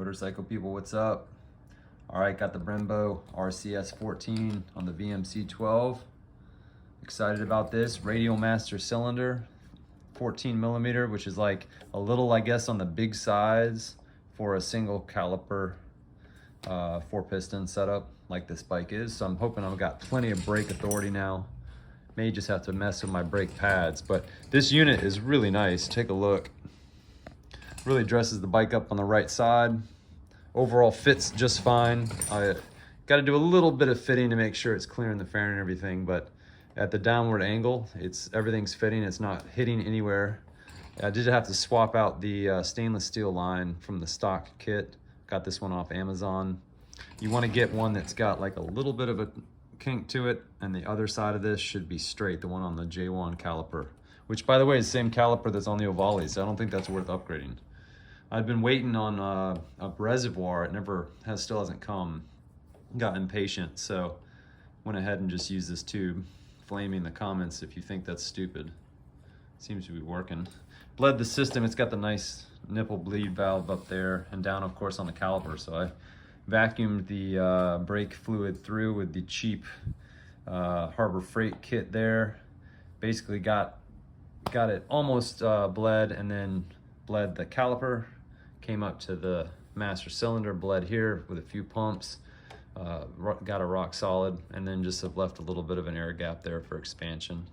Motorcycle people, what's up? All right, got the Brembo RCS 14 on the VMC 12. Excited about this. Radial master cylinder, 14 millimeter, which is like a little, I guess, on the big size for a single caliper 4-piston setup like this bike is. So I'm hoping I've got plenty of brake authority now. May just have to mess with my brake pads, but this unit is really nice. Take a look. Really dresses the bike up on the right side. Overall fits just fine. I got to do a little bit of fitting to make sure it's clearing the fairing and everything, but at the downward angle, everything's fitting. It's not hitting anywhere. I did have to swap out the stainless steel line from the stock kit. Got this one off Amazon. You want to get one that's got like a little bit of a kink to it, and the other side of this should be straight, the one on the J1 caliper, which by the way is the same caliper that's on the Ovale, so I don't think that's worth upgrading. I've been waiting on a reservoir. It still hasn't come. Got impatient, so went ahead and just used this tube. Flame me in the comments if you think that's stupid. Seems to be working. Bled the system. It's got the nice nipple bleed valve up there and down, of course, on the caliper. So I vacuumed the brake fluid through with the cheap Harbor Freight kit there. Basically got it almost bled, and then bled the caliper. Came up to the master cylinder, bled here with a few pumps. Got a rock solid, and then just have left a little bit of an air gap there for expansion.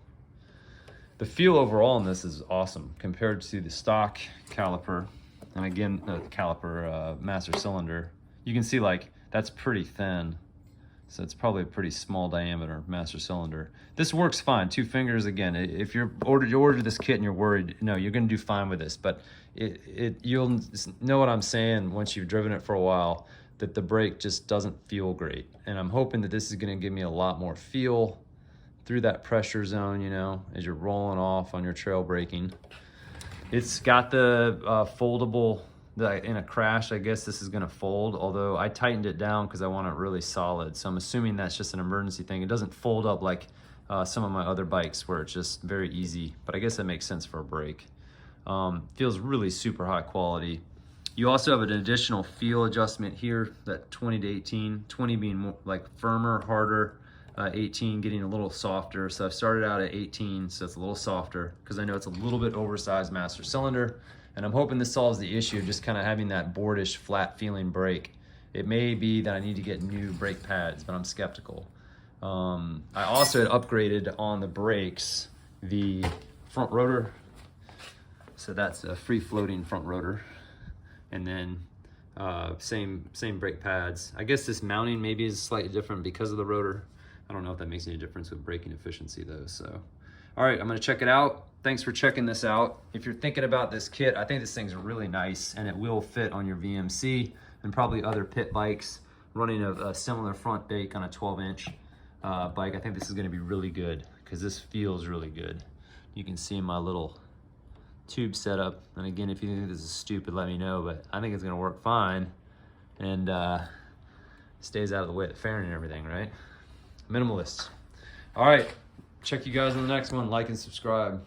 The feel overall in this is awesome compared to the stock caliper. And again, the caliper master cylinder. You can see like that's pretty thin, so it's probably a pretty small diameter master cylinder. This works fine. 2 fingers again. If you ordered this kit and you're worried, no, you're going to do fine with this. But you'll know what I'm saying once you've driven it for a while, that the brake just doesn't feel great. And I'm hoping that this is going to give me a lot more feel through that pressure zone, you know, as you're rolling off on your trail braking. It's got the foldable. In a crash, I guess this is gonna fold, although I tightened it down because I want it really solid. So I'm assuming that's just an emergency thing. It doesn't fold up like some of my other bikes where it's just very easy, but I guess that makes sense for a brake. Feels really super high quality. You also have an additional feel adjustment here, that 20 to 18, 20 being more like firmer, harder, 18 getting a little softer. So I've started out at 18, so it's a little softer because I know it's a little bit oversized master cylinder. And I'm hoping this solves the issue of just kind of having that boardish, flat feeling brake. It may be that I need to get new brake pads, but I'm skeptical. I also had upgraded on the brakes the front rotor. So that's a free floating front rotor. And then same brake pads. I guess this mounting maybe is slightly different because of the rotor. I don't know if that makes any difference with braking efficiency though, so. All right, I'm gonna check it out. Thanks for checking this out. If you're thinking about this kit, I think this thing's really nice and it will fit on your VMC and probably other pit bikes running a similar front bake on a 12-inch bike. I think this is gonna be really good because this feels really good. You can see my little tube setup. And again, if you think this is stupid, let me know, but I think it's gonna work fine and stays out of the way of the fairing and everything, right? Minimalist. All right. Check you guys on the next one. Like and subscribe.